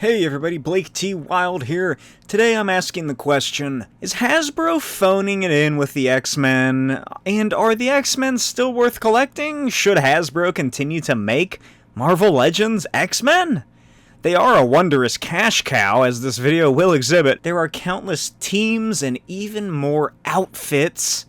Hey everybody, Blake T. Wild here. Today I'm asking the question, is Hasbro phoning it in with the X-Men? And are the X-Men still worth collecting? Should Hasbro continue to make Marvel Legends X-Men? They are a wondrous cash cow, as this video will exhibit. There are countless teams and even more outfits.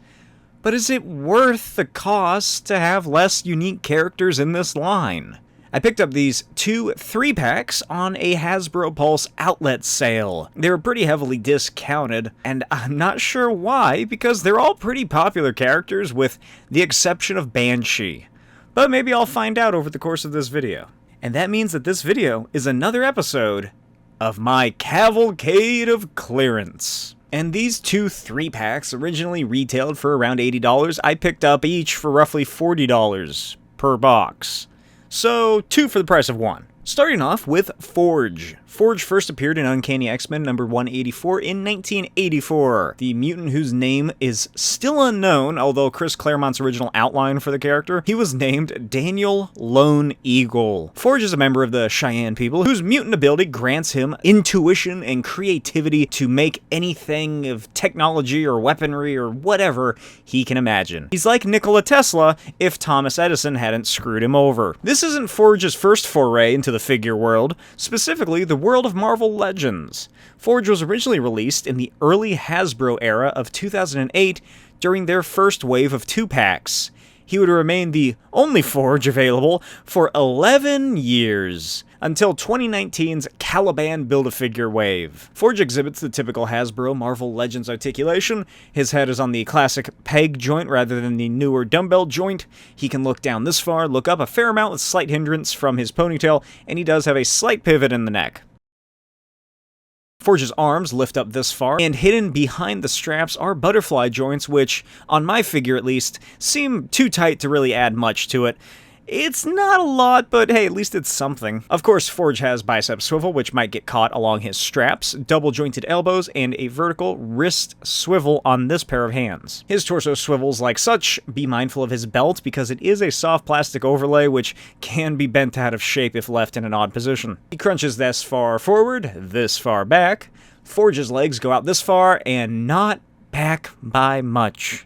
But is it worth the cost to have less unique characters in this line? I picked up these two 3-packs on a Hasbro Pulse outlet sale. They were pretty heavily discounted, and I'm not sure why, because they're all pretty popular characters with the exception of Banshee. But maybe I'll find out over the course of this video. And that means that this video is another episode of my Cavalcade of Clearance. And these two 3-packs originally retailed for around $80. I picked up each for roughly $40 per box. So, 2 for the price of 1. Starting off with Forge. Forge first appeared in Uncanny X-Men number 184 in 1984. The mutant whose name is still unknown, although Chris Claremont's original outline for the character, he was named Daniel Lone Eagle. Forge is a member of the Cheyenne people, whose mutant ability grants him intuition and creativity to make anything of technology or weaponry or whatever he can imagine. He's like Nikola Tesla if Thomas Edison hadn't screwed him over. This isn't Forge's first foray into the figure world, specifically the world of Marvel Legends. Forge was originally released in the early Hasbro era of 2008 during their first wave of 2-packs. He would remain the only Forge available for 11 years, until 2019's Caliban Build-A-Figure wave. Forge exhibits the typical Hasbro Marvel Legends articulation. His head is on the classic peg joint rather than the newer dumbbell joint. He can look down this far, look up a fair amount with slight hindrance from his ponytail, and he does have a slight pivot in the neck. Forge's arms lift up this far, and hidden behind the straps are butterfly joints, which, on my figure at least, seem too tight to really add much to it. It's not a lot, but hey, at least it's something. Of course, Forge has bicep swivel, which might get caught along his straps, double-jointed elbows, and a vertical wrist swivel on this pair of hands. His torso swivels like such. Be mindful of his belt, because it is a soft plastic overlay, which can be bent out of shape if left in an odd position. He crunches this far forward, this far back. Forge's legs go out this far, and not back by much.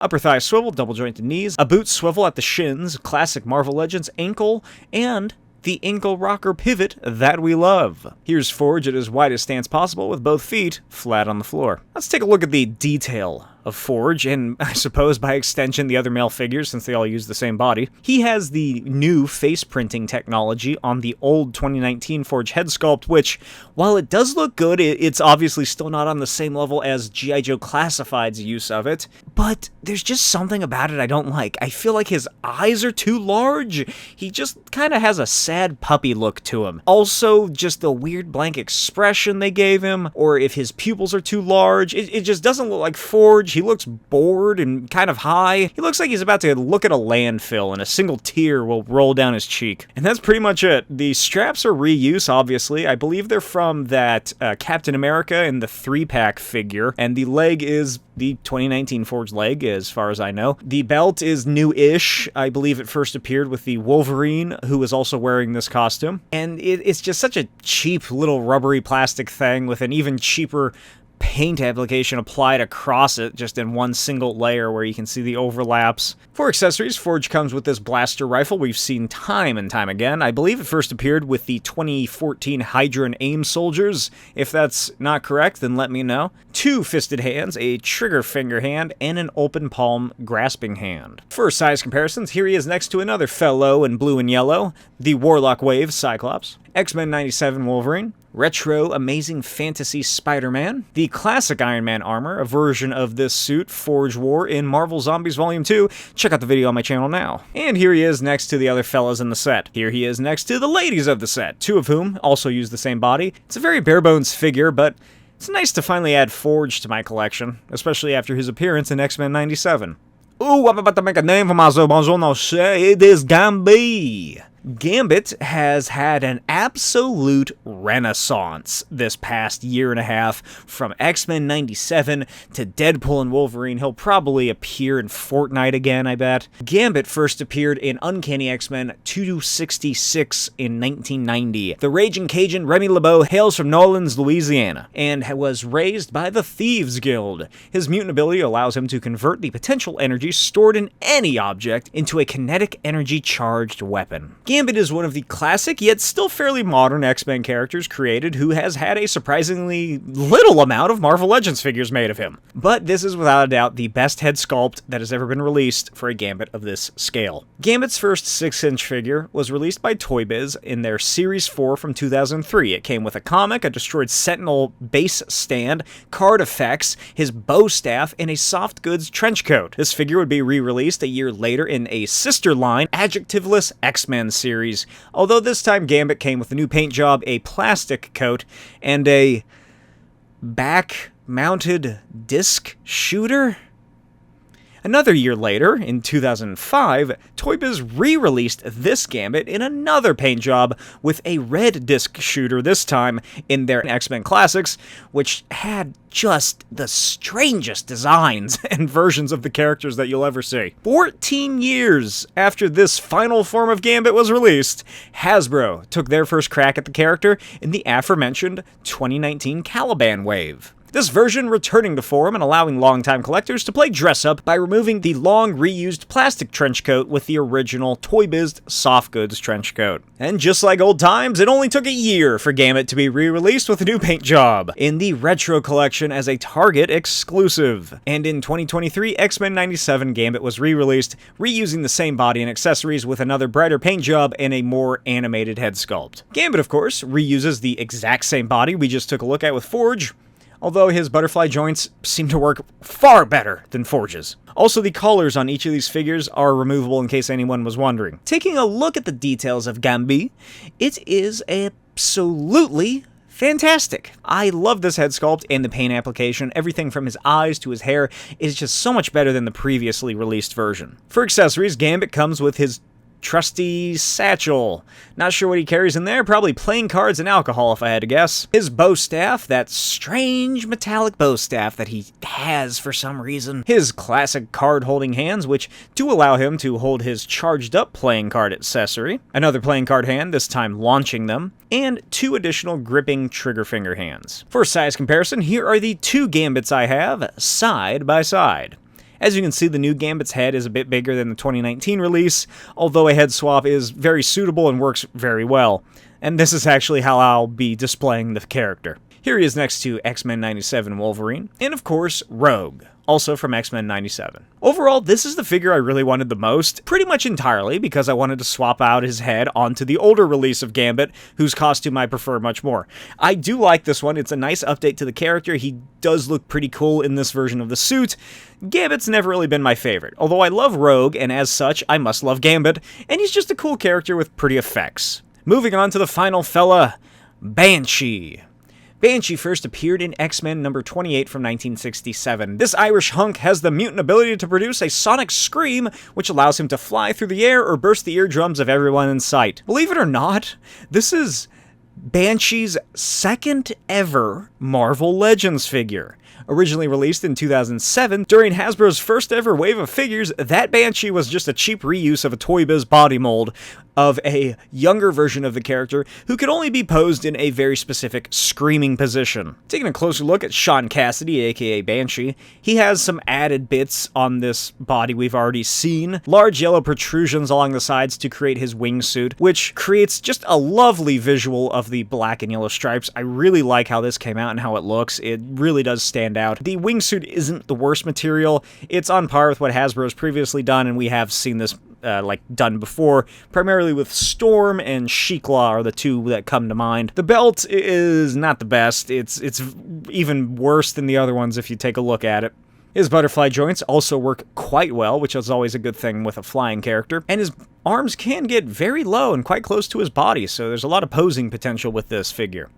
Upper thigh swivel, double-jointed knees, a boot swivel at the shins, classic Marvel Legends ankle, and the ankle rocker pivot that we love. Here's Forge at his widest stance possible with both feet flat on the floor. Let's take a look at the detail of Forge, and I suppose by extension the other male figures, since they all use the same body. He has the new face printing technology on the old 2019 Forge head sculpt, which, while it does look good, it's obviously still not on the same level as G.I. Joe Classified's use of it. But there's just something about it I don't like. I feel like his eyes are too large. He just kind of has a sad puppy look to him. Also, just the weird blank expression they gave him, or if his pupils are too large, it just doesn't look like Forge. He looks bored and kind of high. He looks like he's about to look at a landfill and a single tear will roll down his cheek. And that's pretty much it. The straps are reuse, obviously. I believe they're from that Captain America in the 3-pack figure, and the leg is the 2019 Forge leg, as far as I know. The belt is new-ish. I believe it first appeared with the Wolverine, who was also wearing this costume. And it's just such a cheap little rubbery plastic thing with an even cheaper paint application applied across it just in one single layer where you can see the overlaps. For accessories, Forge comes with this blaster rifle we've seen time and time again. I believe it first appeared with the 2014 Hydra and AIM soldiers. If that's not correct, then let me know. 2 fisted hands, a trigger finger hand, and an open palm grasping hand. For size comparisons, here he is next to another fellow in blue and yellow, the Warlock Wave Cyclops, X-Men 97 Wolverine, Retro Amazing Fantasy Spider-Man, the classic Iron Man armor, a version of this suit Forge wore in Marvel Zombies Volume 2. Check out the video on my channel now. And here he is next to the other fellas in the set. Here he is next to the ladies of the set, 2 of whom also use the same body. It's a very bare-bones figure, but it's nice to finally add Forge to my collection, especially after his appearance in X-Men 97. Ooh, I'm about to make a name for myself. Bonjour, no shit. It is Gambit. Gambit has had an absolute renaissance this past year and a half, from X-Men 97 to Deadpool and Wolverine. He'll probably appear in Fortnite again, I bet. Gambit first appeared in Uncanny X-Men 266 in 1990. The Raging Cajun Remy LeBeau hails from New Orleans, Louisiana, and was raised by the Thieves Guild. His mutant ability allows him to convert the potential energy stored in any object into a kinetic energy charged weapon. Gambit is one of the classic, yet still fairly modern X-Men characters created, who has had a surprisingly little amount of Marvel Legends figures made of him. But this is without a doubt the best head sculpt that has ever been released for a Gambit of this scale. Gambit's first 6-inch figure was released by Toy Biz in their Series 4 from 2003. It came with a comic, a destroyed Sentinel base stand, card effects, his bow staff, and a soft goods trench coat. This figure would be re-released a year later in a sister line, Adjectiveless X-Men series, although this time Gambit came with a new paint job, a plastic coat, and a back-mounted disc shooter? Another year later, in 2005, Toy Biz re-released this Gambit in another paint job with a red disc shooter, this time in their X-Men Classics, which had just the strangest designs and versions of the characters that you'll ever see. 14 years after this final form of Gambit was released, Hasbro took their first crack at the character in the aforementioned 2019 Caliban wave. This version returning to form and allowing longtime collectors to play dress-up by removing the long reused plastic trench coat with the original Toy Biz soft goods trench coat. And just like old times, it only took a year for Gambit to be re-released with a new paint job in the Retro Collection as a Target exclusive. And in 2023, X-Men 97 Gambit was re-released, reusing the same body and accessories with another brighter paint job and a more animated head sculpt. Gambit, of course, reuses the exact same body we just took a look at with Forge, although his butterfly joints seem to work far better than Forge's. Also, the collars on each of these figures are removable in case anyone was wondering. Taking a look at the details of Gambit, it is absolutely fantastic. I love this head sculpt and the paint application. Everything from his eyes to his hair is just so much better than the previously released version. For accessories, Gambit comes with his trusty satchel. Not sure what he carries in there, probably playing cards and alcohol if I had to guess. His bow staff, that strange metallic bow staff that he has for some reason. His classic card-holding hands, which do allow him to hold his charged-up playing card accessory. Another playing card hand, this time launching them. And 2 additional gripping trigger finger hands. For size comparison, here are the 2 Gambits I have, side by side. As you can see, the new Gambit's head is a bit bigger than the 2019 release, although a head swap is very suitable and works very well. And this is actually how I'll be displaying the character. Here he is next to X-Men 97 Wolverine, and of course, Rogue, also from X-Men 97. Overall, this is the figure I really wanted the most, pretty much entirely because I wanted to swap out his head onto the older release of Gambit, whose costume I prefer much more. I do like this one. It's a nice update to the character. He does look pretty cool in this version of the suit. Gambit's never really been my favorite, although I love Rogue, and as such, I must love Gambit, and he's just a cool character with pretty effects. Moving on to the final fella, Banshee. Banshee first appeared in X-Men number 28 from 1967. This Irish hunk has the mutant ability to produce a sonic scream, which allows him to fly through the air or burst the eardrums of everyone in sight. Believe it or not, this is Banshee's second ever Marvel Legends figure. Originally released in 2007, during Hasbro's first ever wave of figures, that Banshee was just a cheap reuse of a Toy Biz body mold of a younger version of the character who could only be posed in a very specific screaming position. Taking a closer look at Sean Cassidy, aka Banshee, he has some added bits on this body we've already seen. Large yellow protrusions along the sides to create his wingsuit, which creates just a lovely visual of the black and yellow stripes. I really like how this came out and how it looks. It really does stand out. The wingsuit isn't the worst material. It's on par with what Hasbro's previously done, and we have seen this done before, primarily with Storm and Sheeklaw are the 2 that come to mind. The belt is not the best. It's even worse than the other ones if you take a look at it. His butterfly joints also work quite well, which is always a good thing with a flying character, and his arms can get very low and quite close to his body, so there's a lot of posing potential with this figure.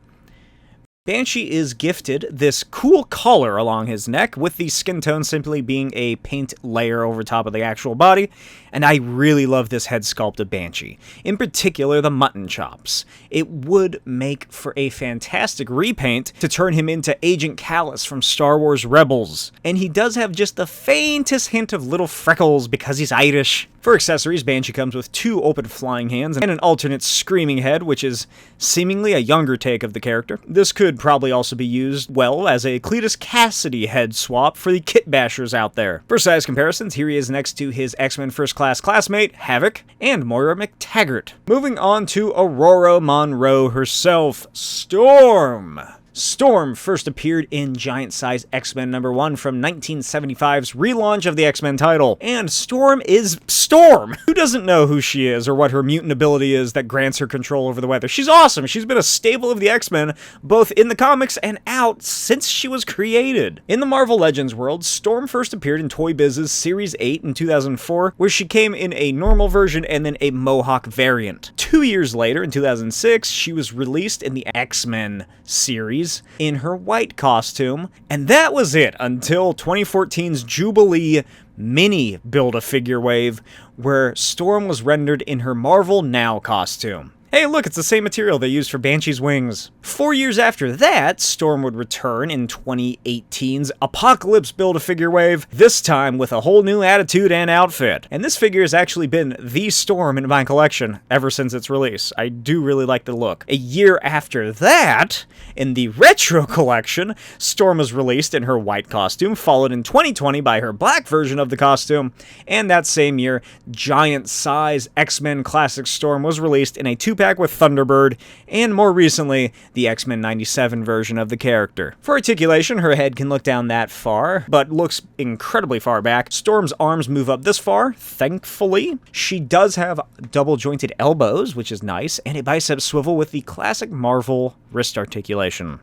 Banshee is gifted this cool collar along his neck, with the skin tone simply being a paint layer over top of the actual body, and I really love this head sculpt of Banshee, in particular the mutton chops. It would make for a fantastic repaint to turn him into Agent Callus from Star Wars Rebels, and he does have just the faintest hint of little freckles because he's Irish. For accessories, Banshee comes with 2 open flying hands and an alternate screaming head, which is seemingly a younger take of the character. This could probably also be used well as a Cletus Cassidy head swap for the kit bashers out there. For size comparisons, here he is next to his X-Men First Class classmate, Havoc, and Moira McTaggart. Moving on to Aurora Monroe herself, Storm. Storm first appeared in Giant Size X-Men #1 from 1975's relaunch of the X-Men title. And Storm is Storm! Who doesn't know who she is or what her mutant ability is that grants her control over the weather? She's awesome! She's been a staple of the X-Men, both in the comics and out since she was created. In the Marvel Legends world, Storm first appeared in Toy Biz's Series 8 in 2004, where she came in a normal version and then a Mohawk variant. 2 years later, in 2006, she was released in the X-Men series in her white costume, and that was it until 2014's Jubilee mini Build-A-Figure wave, where Storm was rendered in her Marvel Now costume. Hey, look, it's the same material they used for Banshee's wings. 4 years after that, Storm would return in 2018's Apocalypse Build-A-Figure wave, this time with a whole new attitude and outfit. And this figure has actually been the Storm in my collection ever since its release. I do really like the look. A year after that, in the Retro collection, Storm was released in her white costume, followed in 2020 by her black version of the costume, and that same year, Giant Size X-Men Classic Storm was released in a 2-pack with Thunderbird, and more recently, the X-Men 97 version of the character. For articulation, her head can look down that far, but looks incredibly far back. Storm's arms move up this far, thankfully. She does have double-jointed elbows, which is nice, and a bicep swivel with the classic Marvel wrist articulation.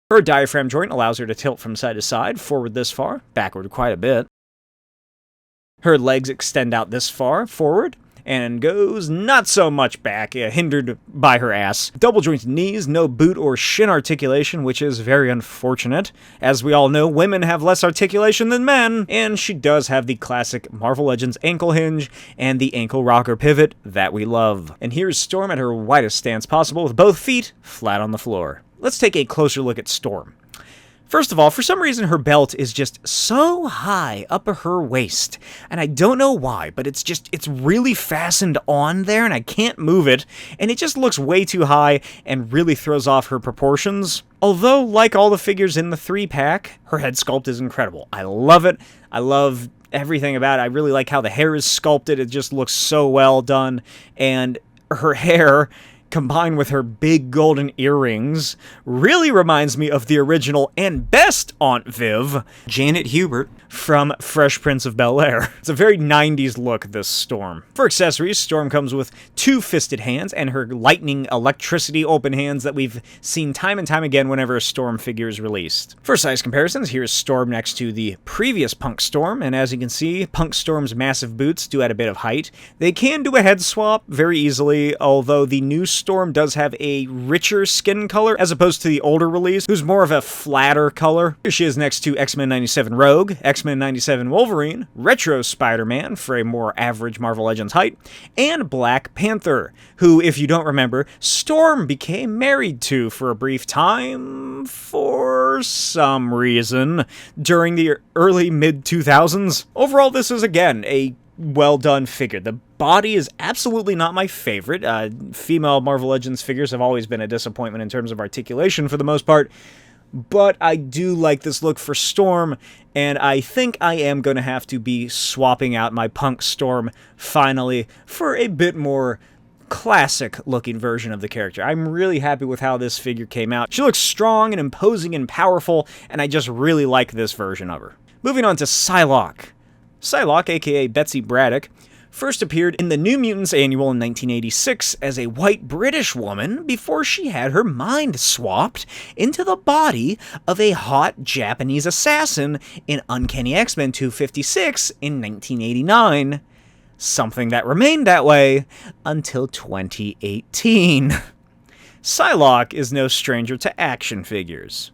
Her diaphragm joint allows her to tilt from side to side, forward this far, backward quite a bit. Her legs extend out this far, forward, and goes not so much back, hindered by her ass. Double-jointed knees, no boot or shin articulation, which is very unfortunate. As we all know, women have less articulation than men, and she does have the classic Marvel Legends ankle hinge and the ankle rocker pivot that we love. And here's Storm at her widest stance possible, with both feet flat on the floor. Let's take a closer look at Storm. First of all, for some reason her belt is just so high up her waist, and I don't know why, but it's really fastened on there and I can't move it, and it just looks way too high and really throws off her proportions. Although, like all the figures in the 3-pack, her head sculpt is incredible. I love it. I love everything about it. I really like how the hair is sculpted. It just looks so well done, and her hair, combined with her big golden earrings, really reminds me of the original and best Aunt Viv, Janet Hubert, from Fresh Prince of Bel-Air. It's a very 90s look, this Storm. For accessories, Storm comes with 2 fisted hands and her lightning electricity open hands that we've seen time and time again whenever a Storm figure is released. For size comparisons, here's Storm next to the previous Punk Storm, and as you can see, Punk Storm's massive boots do add a bit of height. They can do a head swap very easily, although the new Storm does have a richer skin color as opposed to the older release, who's more of a flatter color. Here she is next to X-Men 97 Rogue, X-Men 97 Wolverine, Retro Spider-Man for a more average Marvel Legends height, and Black Panther, who, if you don't remember, Storm became married to for a brief time for some reason during the early mid-2000s. Overall, this is again a well-done figure. The body is absolutely not my favorite. Female Marvel Legends figures have always been a disappointment in terms of articulation for the most part, but I do like this look for Storm, and I think I am going to have to be swapping out my Punk Storm finally for a bit more classic-looking version of the character. I'm really happy with how this figure came out. She looks strong and imposing and powerful, and I just really like this version of her. Moving on to Psylocke. Psylocke, aka Betsy Braddock, first appeared in the New Mutants Annual in 1986 as a white British woman before she had her mind swapped into the body of a hot Japanese assassin in Uncanny X-Men 256 in 1989, something that remained that way until 2018. Psylocke is no stranger to action figures.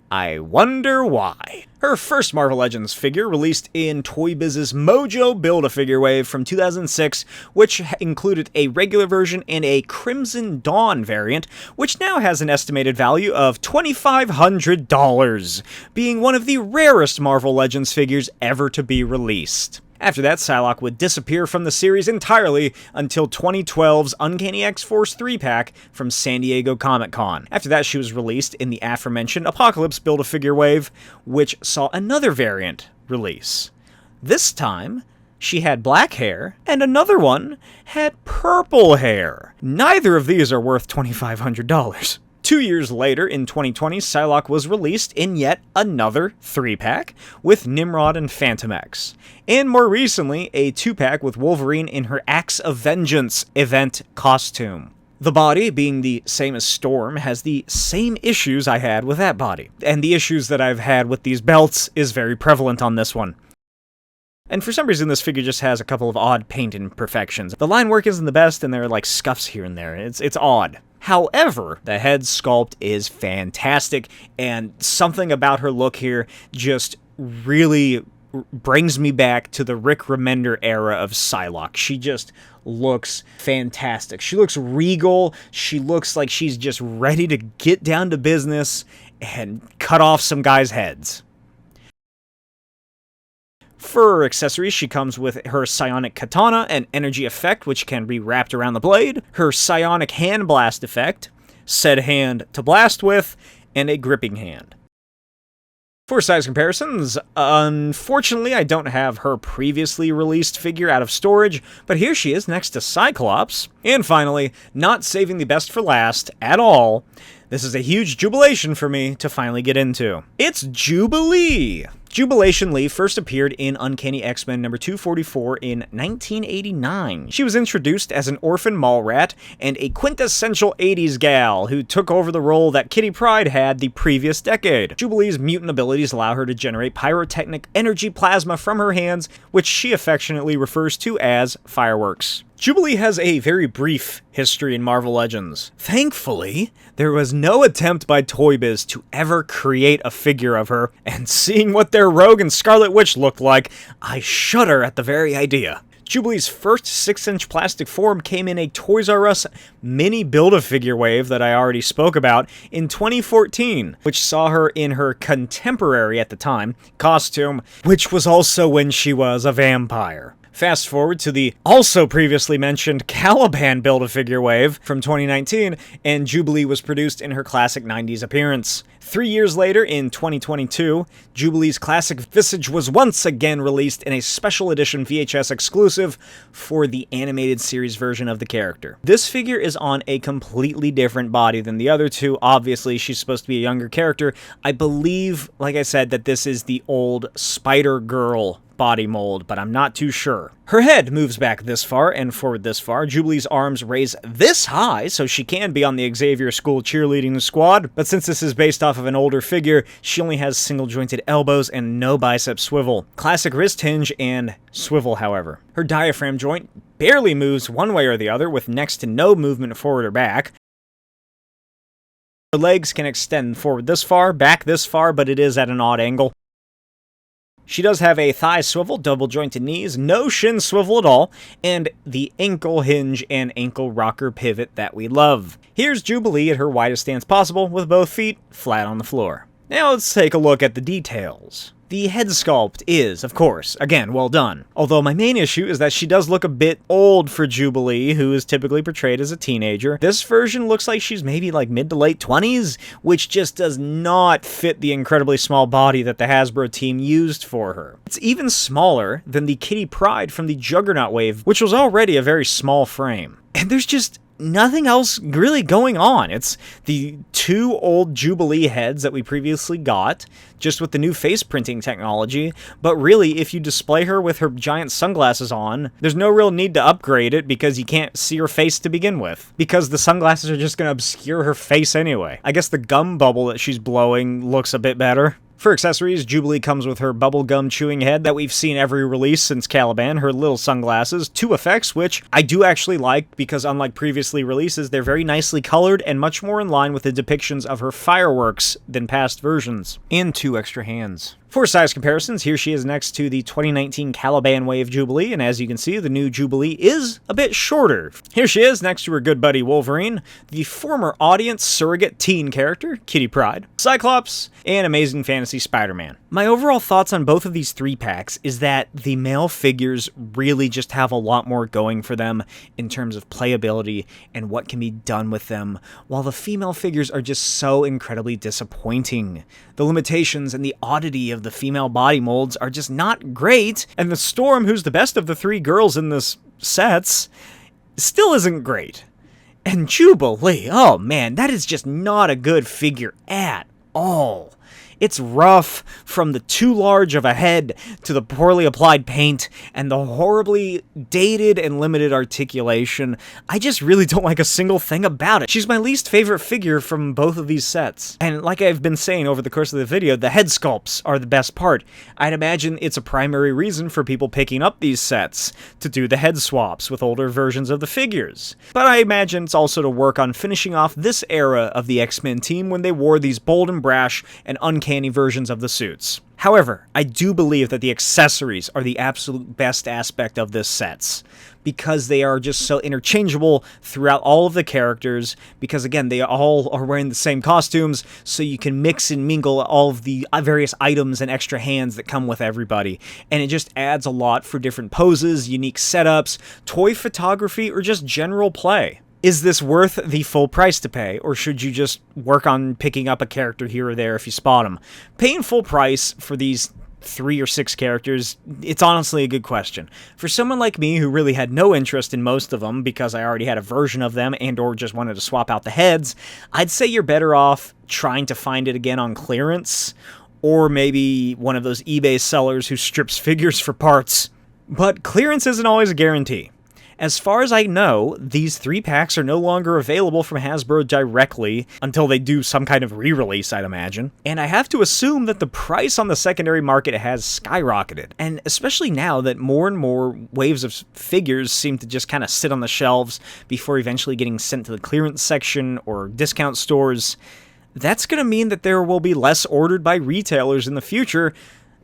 I wonder why. Her first Marvel Legends figure released in Toy Biz's Mojo Build-A-Figure wave from 2006, which included a regular version and a Crimson Dawn variant, which now has an estimated value of $2,500, being one of the rarest Marvel Legends figures ever to be released. After that, Psylocke would disappear from the series entirely until 2012's Uncanny X-Force 3-pack from San Diego Comic-Con. After that, she was released in the aforementioned Apocalypse Build-A-Figure wave, which saw another variant release. This time, she had black hair, and another one had purple hair. Neither of these are worth $2,500. 2 years later, in 2020, Psylocke was released in yet another 3-pack with Nimrod and Phantom X, and more recently, a 2-pack with Wolverine in her Axe of Vengeance event costume. The body, being the same as Storm, has the same issues I had with that body, and the issues that I've had with these belts is very prevalent on this one. And for some reason, this figure just has a couple of odd paint imperfections. The line work isn't the best, and there are like scuffs here and there. It's odd. However, the head sculpt is fantastic, and something about her look here just really brings me back to the Rick Remender era of Psylocke. She just looks fantastic. She looks regal. She looks like she's just ready to get down to business and cut off some guys' heads. For her accessories, she comes with her psionic katana, an energy effect which can be wrapped around the blade, her psionic hand blast effect, said hand to blast with, and a gripping hand. For size comparisons, unfortunately I don't have her previously released figure out of storage, but here she is next to Cyclops. And finally, not saving the best for last at all, this is a huge jubilation for me to finally get into. It's Jubilee! Jubilation Lee first appeared in Uncanny X-Men number 244 in 1989. She was introduced as an orphan mall rat and a quintessential 80s gal who took over the role that Kitty Pryde had the previous decade. Jubilee's mutant abilities allow her to generate pyrotechnic energy plasma from her hands, which she affectionately refers to as fireworks. Jubilee has a very brief history in Marvel Legends. Thankfully, there was no attempt by Toy Biz to ever create a figure of her, and seeing what their Rogue and Scarlet Witch looked like, I shudder at the very idea. Jubilee's first 6-inch plastic form came in a Toys R Us mini Build-A-Figure wave that I already spoke about in 2014, which saw her in her contemporary at the time costume, which was also when she was a vampire. Fast forward to the also previously mentioned Caliban Build-A-Figure wave from 2019, and Jubilee was produced in her classic 90s appearance. 3 years later, in 2022, Jubilee's classic visage was once again released in a special edition VHS exclusive for the animated series version of the character. This figure is on a completely different body than the other two. Obviously, she's supposed to be a younger character. I believe, like I said, that this is the old Spider-Girl body mold, but I'm not too sure. Her head moves back this far and forward this far. Jubilee's arms raise this high, so she can be on the Xavier School cheerleading squad, but since this is based off of an older figure, she only has single-jointed elbows and no bicep swivel. Classic wrist hinge and swivel, however. Her diaphragm joint barely moves one way or the other, with next to no movement forward or back. Her legs can extend forward this far, back this far, but it is at an odd angle. She does have a thigh swivel, double-jointed knees, no shin swivel at all, and the ankle hinge and ankle rocker pivot that we love. Here's Jubilee at her widest stance possible, with both feet flat on the floor. Now let's take a look at the details. The head sculpt is, of course, again, well done. Although my main issue is that she does look a bit old for Jubilee, who is typically portrayed as a teenager. This version looks like she's maybe like mid to late 20s, which just does not fit the incredibly small body that the Hasbro team used for her. It's even smaller than the Kitty Pryde from the Juggernaut wave, which was already a very small frame. And there's just nothing else really going on. It's the two old Jubilee heads that we previously got, just with the new face printing technology, but really, if you display her with her giant sunglasses on, there's no real need to upgrade it because you can't see her face to begin with, because the sunglasses are just going to obscure her face anyway. I guess the gum bubble that she's blowing looks a bit better. For accessories, Jubilee comes with her bubblegum chewing head that we've seen every release since Caliban, her little sunglasses, 2 effects, which I do actually like because unlike previously releases, they're very nicely colored and much more in line with the depictions of her fireworks than past versions. And 2 extra hands. For size comparisons, here she is next to the 2019 Caliban Wave Jubilee, and as you can see, the new Jubilee is a bit shorter. Here she is next to her good buddy Wolverine, the former audience surrogate teen character, Kitty Pryde, Cyclops, and Amazing Fantasy Spider-Man. My overall thoughts on both of these 3-packs is that the male figures really just have a lot more going for them in terms of playability and what can be done with them, while the female figures are just so incredibly disappointing. The limitations and the oddity of the female body molds are just not great, and the Storm, who's the best of the 3 girls in this sets, still isn't great. And Jubilee, oh man, that is just not a good figure at all. It's rough from the too large of a head to the poorly applied paint and the horribly dated and limited articulation. I just really don't like a single thing about it. She's my least favorite figure from both of these sets. And like I've been saying over the course of the video, the head sculpts are the best part. I'd imagine it's a primary reason for people picking up these sets, to do the head swaps with older versions of the figures. But I imagine it's also to work on finishing off this era of the X-Men team when they wore these bold and brash and uncanny versions of the suits. However, I do believe that the accessories are the absolute best aspect of this sets, because they are just so interchangeable throughout all of the characters, because again, they all are wearing the same costumes, so you can mix and mingle all of the various items and extra hands that come with everybody, and it just adds a lot for different poses, unique setups, toy photography, or just general play. Is this worth the full price to pay, or should you just work on picking up a character here or there if you spot them? Paying full price for these 3 or 6 characters, it's honestly a good question. For someone like me who really had no interest in most of them because I already had a version of them and or just wanted to swap out the heads, I'd say you're better off trying to find it again on clearance, or maybe one of those eBay sellers who strips figures for parts. But clearance isn't always a guarantee. As far as I know, these 3-packs are no longer available from Hasbro directly until they do some kind of re-release, I'd imagine. And I have to assume that the price on the secondary market has skyrocketed. And especially now that more and more waves of figures seem to just kind of sit on the shelves before eventually getting sent to the clearance section or discount stores, that's going to mean that there will be less ordered by retailers in the future.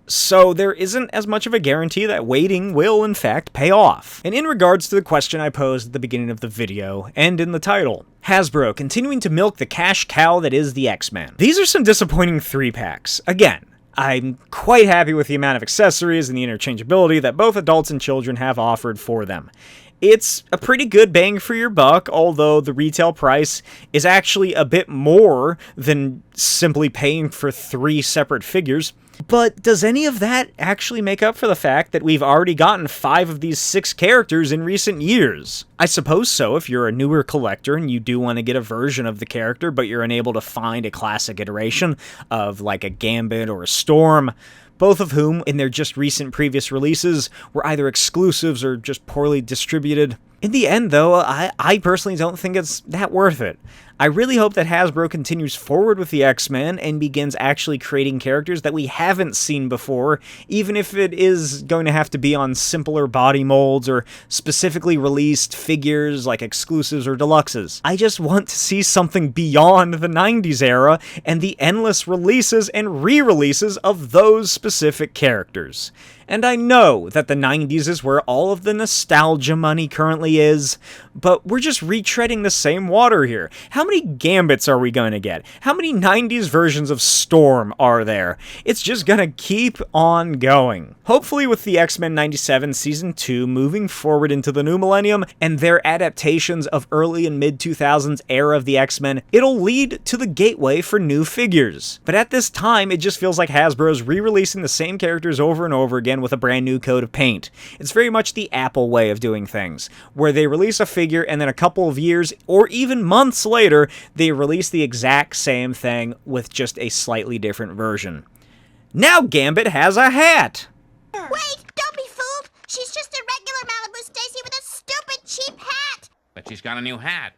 So there isn't as much of a guarantee that waiting will, in fact, pay off. And in regards to the question I posed at the beginning of the video, and in the title, Hasbro continuing to milk the cash cow that is the X-Men. These are some disappointing 3-packs. Again, I'm quite happy with the amount of accessories and the interchangeability that both adults and children have offered for them. It's a pretty good bang for your buck, although the retail price is actually a bit more than simply paying for 3 separate figures. But does any of that actually make up for the fact that we've already gotten 5 of these 6 characters in recent years? I suppose so if you're a newer collector and you do want to get a version of the character, but you're unable to find a classic iteration of like a Gambit or a Storm, both of whom, in their just recent previous releases, were either exclusives or just poorly distributed. In the end, though, I personally don't think it's that worth it. I really hope that Hasbro continues forward with the X-Men and begins actually creating characters that we haven't seen before, even if it is going to have to be on simpler body molds or specifically released figures like exclusives or deluxes. I just want to see something beyond the 90s era and the endless releases and re-releases of those specific characters. And I know that the 90s is where all of the nostalgia money currently is, but we're just retreading the same water here. How many Gambits are we going to get? How many 90s versions of Storm are there? It's just going to keep on going. Hopefully with the X-Men 97 Season 2 moving forward into the new millennium and their adaptations of early and mid-2000s era of the X-Men, it'll lead to the gateway for new figures. But at this time, it just feels like Hasbro is re-releasing the same characters over and over again with a brand new coat of paint. It's very much the Apple way of doing things, where they release a figure and then a couple of years or even months later, they release the exact same thing with just a slightly different version. Now Gambit has a hat! Wait, don't be fooled! She's just a regular Malibu Stacy with a stupid cheap hat! But she's got a new hat.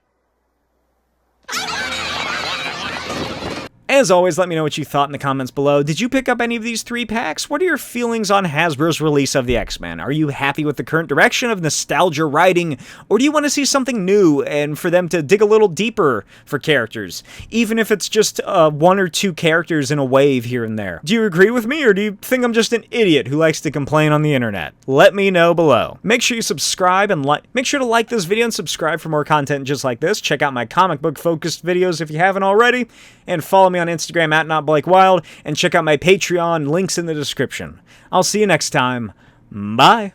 As always, let me know what you thought in the comments below. Did you pick up any of these 3-packs? What are your feelings on Hasbro's release of the X-Men? Are you happy with the current direction of nostalgia writing, or do you want to see something new and for them to dig a little deeper for characters, even if it's just 1 or 2 characters in a wave here and there? Do you agree with me, or do you think I'm just an idiot who likes to complain on the internet? Let me know below. Make sure you subscribe and make sure to like this video and subscribe for more content just like this. Check out my comic book focused videos if you haven't already, and follow me on Instagram at NotBlakeWild, and check out my Patreon, links in the description. I'll see you next time. Bye!